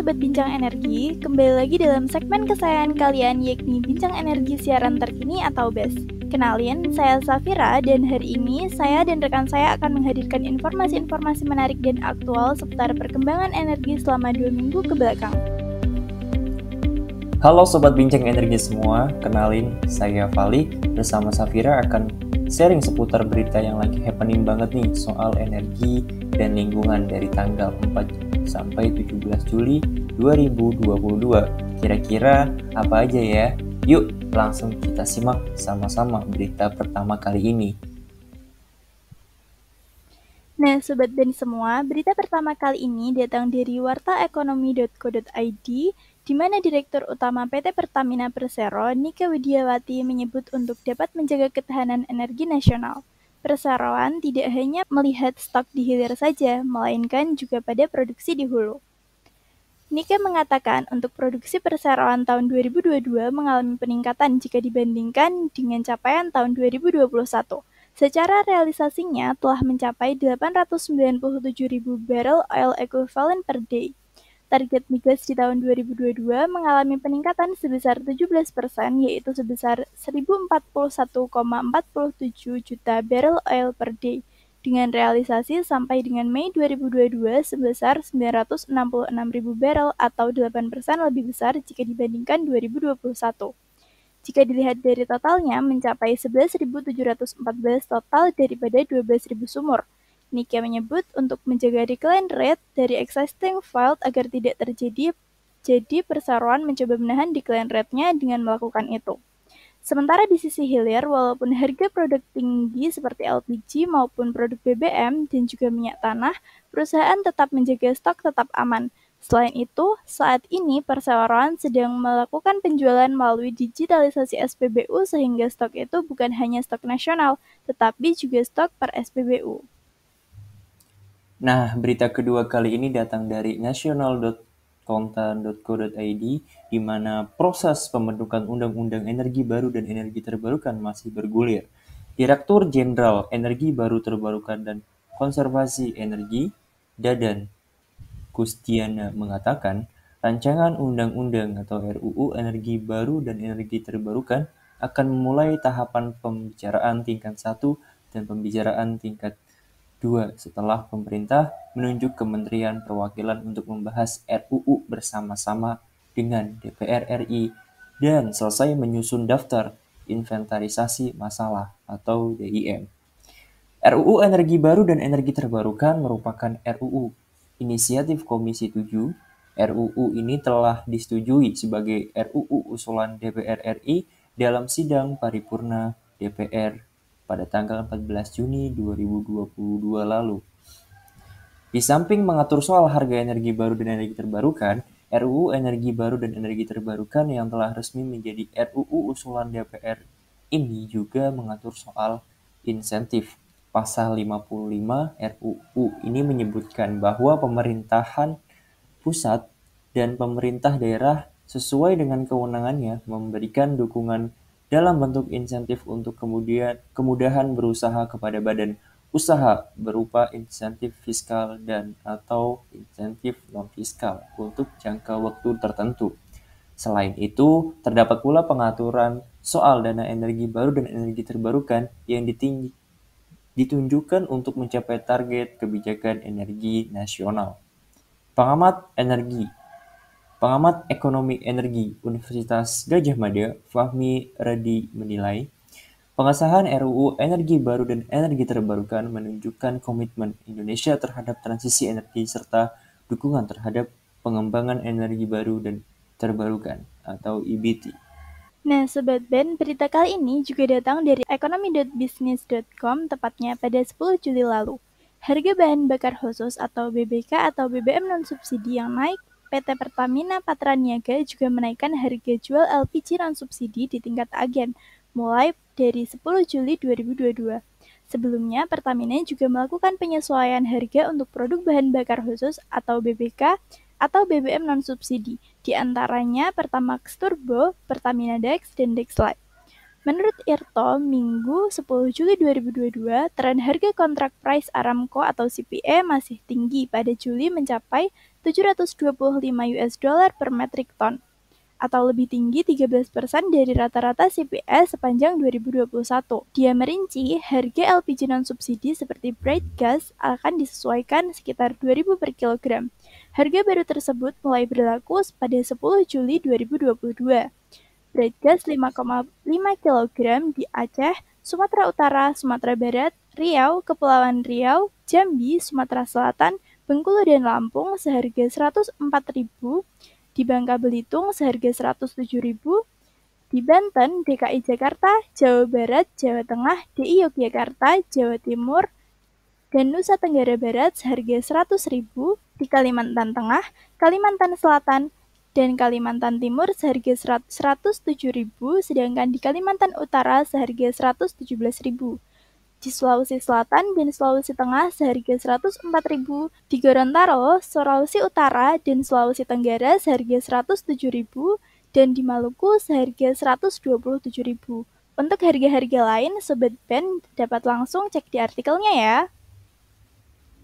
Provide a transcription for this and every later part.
Sobat Bincang Energi, kembali lagi dalam segmen kesayangan kalian yakni Bincang Energi Siaran Terkini atau BES. Kenalin, saya Safira dan hari ini saya dan rekan saya akan menghadirkan informasi-informasi menarik dan aktual seputar perkembangan energi selama 2 minggu ke belakang. Halo Sobat Bincang Energi semua, kenalin saya Vali bersama Safira akan sharing seputar berita yang lagi happening banget nih soal energi dan lingkungan dari tanggal 4 sampai 17 Juli 2022. Kira-kira apa aja ya? Yuk langsung kita simak sama-sama berita pertama kali ini. Nah, Sobat Ben semua, berita pertama kali ini datang dari wartaekonomi.co.id, di mana Direktur Utama PT Pertamina Persero, Nike Widiawati, menyebut untuk dapat menjaga ketahanan energi nasional. Perseroan tidak hanya melihat stok di hilir saja, melainkan juga pada produksi di hulu. Nike mengatakan untuk produksi perseroan tahun 2022 mengalami peningkatan jika dibandingkan dengan capaian tahun 2021. Secara realisasinya telah mencapai 897.000 barrel oil equivalent per day. Target migas di tahun 2022 mengalami peningkatan sebesar 17%, yaitu sebesar 1.041,47 juta barrel oil per day, dengan realisasi sampai dengan Mei 2022 sebesar 966.000 barrel atau 8% lebih besar jika dibandingkan 2021. Jika dilihat dari totalnya, mencapai 11.714 total daripada 12.000 sumur. Nike menyebut untuk menjaga decline rate dari existing field agar tidak terjadi, jadi perseroan mencoba menahan decline rate-nya dengan melakukan itu. Sementara di sisi hilir, walaupun harga produk tinggi seperti LPG maupun produk BBM dan juga minyak tanah, perusahaan tetap menjaga stok tetap aman. Selain itu, saat ini perseroan sedang melakukan penjualan melalui digitalisasi SPBU sehingga stok itu bukan hanya stok nasional, tetapi juga stok per SPBU. Nah, berita kedua kali ini datang dari national.kontan.co.id, di mana proses pembentukan Undang-Undang Energi Baru dan Energi Terbarukan masih bergulir. Direktur Jenderal Energi Baru Terbarukan dan Konservasi Energi, Dadan Kustiana, mengatakan rancangan undang-undang atau RUU Energi Baru dan Energi Terbarukan akan memulai tahapan pembicaraan tingkat 1 dan pembicaraan tingkat 2 setelah pemerintah menunjuk Kementerian Perwakilan untuk membahas RUU bersama-sama dengan DPR RI dan selesai menyusun daftar inventarisasi masalah atau DIM. RUU Energi Baru dan Energi Terbarukan merupakan RUU inisiatif Komisi 7. RUU ini telah disetujui sebagai RUU usulan DPR RI dalam sidang paripurna DPR pada tanggal 14 Juni 2022 lalu. Di samping mengatur soal harga energi baru dan energi terbarukan, RUU Energi Baru dan Energi Terbarukan yang telah resmi menjadi RUU usulan DPR ini juga mengatur soal insentif. Pasal 55 RUU ini menyebutkan bahwa pemerintahan pusat dan pemerintah daerah sesuai dengan kewenangannya memberikan dukungan dalam bentuk insentif untuk kemudahan berusaha kepada badan usaha berupa insentif fiskal dan atau insentif non-fiskal untuk jangka waktu tertentu. Selain itu, terdapat pula pengaturan soal dana energi baru dan energi terbarukan yang ditunjukkan untuk mencapai target kebijakan energi nasional. Pengamat Ekonomi Energi Universitas Gadjah Mada, Fahmi Radi menilai, pengesahan RUU Energi Baru dan Energi Terbarukan menunjukkan komitmen Indonesia terhadap transisi energi serta dukungan terhadap pengembangan energi baru dan terbarukan atau EBT. Nah, Sobat Ben, berita kali ini juga datang dari ekonomi.business.com, tepatnya pada 10 Juli lalu. Harga bahan bakar khusus atau BBK atau BBM non-subsidi yang naik, PT Pertamina Patraniaga juga menaikkan harga jual LPG non-subsidi di tingkat agen, mulai dari 10 Juli 2022. Sebelumnya, Pertamina juga melakukan penyesuaian harga untuk produk bahan bakar khusus atau BBK atau BBM non-subsidi, di antaranya Pertamax Turbo, Pertamina Dex, dan Dexlite. Menurut Irto, Minggu 10 Juli 2022, tren harga kontrak price Aramco atau CPE masih tinggi pada Juli mencapai $725 per metrik ton, atau lebih tinggi 13% dari rata-rata CPI sepanjang 2021. Dia merinci, harga LPG non-subsidi seperti bright gas akan disesuaikan sekitar 2.000 per kilogram. Harga baru tersebut mulai berlaku pada 10 Juli 2022. Bright gas 5,5 kg di Aceh, Sumatera Utara, Sumatera Barat, Riau, Kepulauan Riau, Jambi, Sumatera Selatan, Bengkulu dan Lampung seharga Rp104.000, di Bangka Belitung seharga Rp107.000, di Banten, DKI Jakarta, Jawa Barat, Jawa Tengah, DI Yogyakarta, Jawa Timur, dan Nusa Tenggara Barat seharga Rp100.000, di Kalimantan Tengah, Kalimantan Selatan, dan Kalimantan Timur seharga Rp107.000, sedangkan di Kalimantan Utara seharga Rp117.000. Di Sulawesi Selatan dan Sulawesi Tengah seharga Rp104.000, di Gorontalo, Sulawesi Utara, dan Sulawesi Tenggara seharga Rp107.000, dan di Maluku seharga Rp127.000. Untuk harga-harga lain, Sobat Ben dapat langsung cek di artikelnya ya.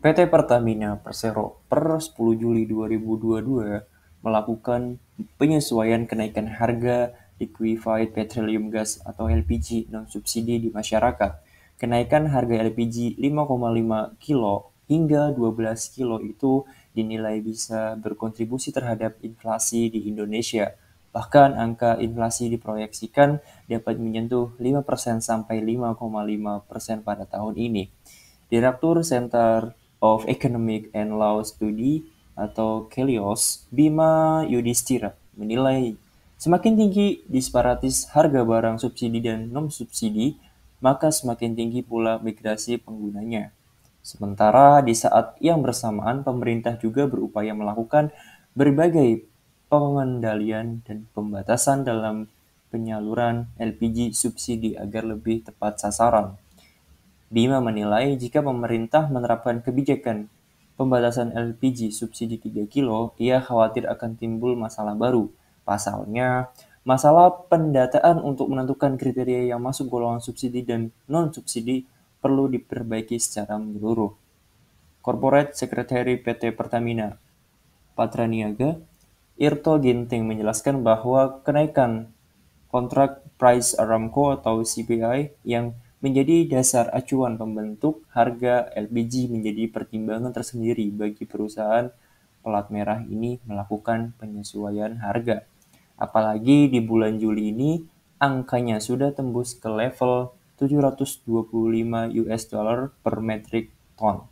PT Pertamina Persero per 10 Juli 2022 melakukan penyesuaian kenaikan harga liquefied petroleum gas atau LPG non-subsidi di masyarakat. Kenaikan harga LPG 5,5 kilo hingga 12 kilo itu dinilai bisa berkontribusi terhadap inflasi di Indonesia. Bahkan angka inflasi diproyeksikan dapat menyentuh 5% sampai 5,5% pada tahun ini. Direktur Center of Economic and Law Study atau Kelios, Bima Yudhistira menilai semakin tinggi disparitas harga barang subsidi dan non-subsidi, maka semakin tinggi pula migrasi penggunanya. Sementara di saat yang bersamaan, pemerintah juga berupaya melakukan berbagai pengendalian dan pembatasan dalam penyaluran LPG subsidi agar lebih tepat sasaran. Bima menilai jika pemerintah menerapkan kebijakan pembatasan LPG subsidi 3 kilo, ia khawatir akan timbul masalah baru. Pasalnya, masalah pendataan untuk menentukan kriteria yang masuk golongan subsidi dan non-subsidi perlu diperbaiki secara menyeluruh. Corporate Secretary PT Pertamina Patraniaga, Irto Ginting menjelaskan bahwa kenaikan kontrak Price Aramco atau CPI yang menjadi dasar acuan pembentuk harga LPG menjadi pertimbangan tersendiri bagi perusahaan pelat merah ini melakukan penyesuaian harga. Apalagi di bulan Juli ini angkanya sudah tembus ke level 725 US dollar per metrik ton.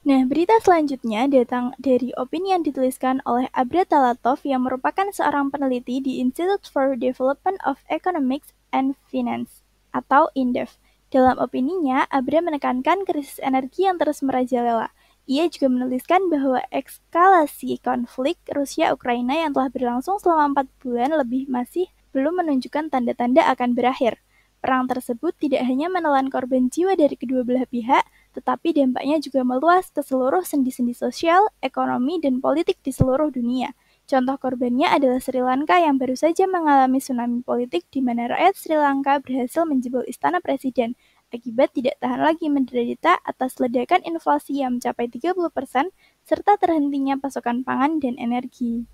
Nah, berita selanjutnya datang dari opini yang dituliskan oleh Abra Talatov yang merupakan seorang peneliti di Institute for Development of Economics and Finance atau INDEF. Dalam opininya, Abra menekankan krisis energi yang terus merajalela. Ia juga menuliskan bahwa eskalasi konflik Rusia-Ukraina yang telah berlangsung selama 4 bulan lebih masih belum menunjukkan tanda-tanda akan berakhir. Perang tersebut tidak hanya menelan korban jiwa dari kedua belah pihak, tetapi dampaknya juga meluas ke seluruh sendi-sendi sosial, ekonomi, dan politik di seluruh dunia. Contoh korbannya adalah Sri Lanka yang baru saja mengalami tsunami politik di mana rakyat Sri Lanka berhasil menjebol istana presiden akibat tidak tahan lagi menderita atas ledakan inflasi yang mencapai 30% serta terhentinya pasokan pangan dan energi.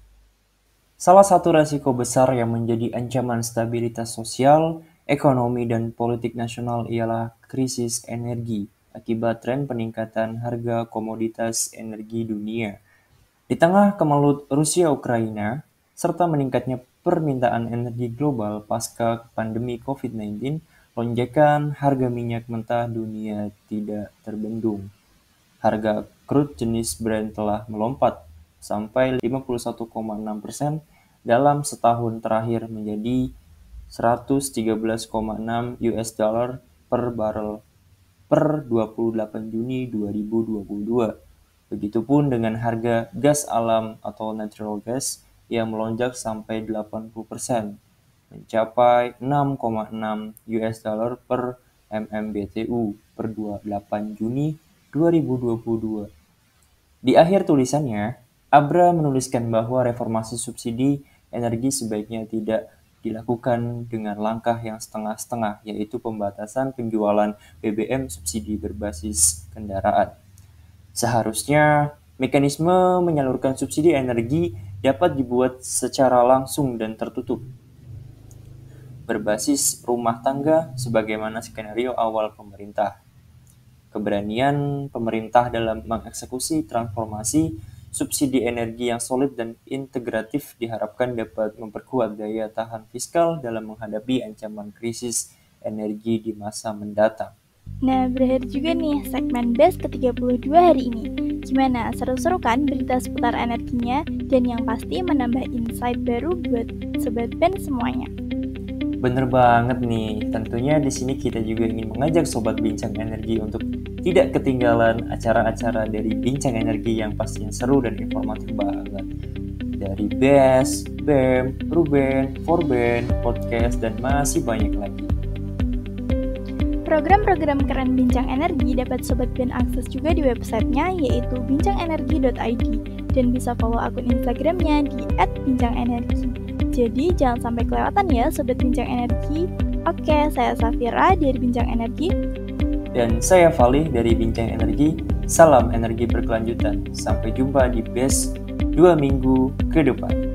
Salah satu resiko besar yang menjadi ancaman stabilitas sosial, ekonomi, dan politik nasional ialah krisis energi akibat tren peningkatan harga komoditas energi dunia. Di tengah kemelut Rusia-Ukraina, serta meningkatnya permintaan energi global pasca pandemi COVID-19, lonjakan harga minyak mentah dunia tidak terbendung. Harga crude jenis Brent telah melompat sampai 51,6% dalam setahun terakhir menjadi 113,6 US dollar per barrel per 28 Juni 2022. Begitupun dengan harga gas alam atau natural gas yang melonjak sampai 80%, mencapai 6,6 US dollar per MMBTU per 28 Juni 2022. Di akhir tulisannya, Abra menuliskan bahwa reformasi subsidi energi sebaiknya tidak dilakukan dengan langkah yang setengah-setengah, yaitu pembatasan penjualan BBM subsidi berbasis kendaraan. Seharusnya Mekanisme menyalurkan subsidi energi dapat dibuat secara langsung dan tertutup, berbasis rumah tangga sebagaimana skenario awal pemerintah. Keberanian pemerintah dalam mengeksekusi transformasi subsidi energi yang solid dan integratif diharapkan dapat memperkuat daya tahan fiskal dalam menghadapi ancaman krisis energi di masa mendatang. Nah, berakhir juga nih segmen BES ke-32 hari ini. Gimana? Seru-seru kan berita seputar energinya? Dan yang pasti menambah insight baru buat Sobat Ben semuanya. Bener banget nih, tentunya di sini kita juga ingin mengajak Sobat Bincang Energi untuk tidak ketinggalan acara-acara dari Bincang Energi yang pastinya seru dan informatif banget. Dari BES, BEM, Ruben, Forben, podcast, dan masih banyak lagi. Program-program keren Bincang Energi dapat Sobat Ben akses juga di websitenya yaitu bincangenergi.id dan bisa follow akun Instagramnya di @bincangenergi. Jadi jangan sampai kelewatan ya Sobat Bincang Energi. Oke, saya Safira dari Bincang Energi. Dan saya Valih dari Bincang Energi. Salam energi berkelanjutan. Sampai jumpa di BES 2 minggu ke depan.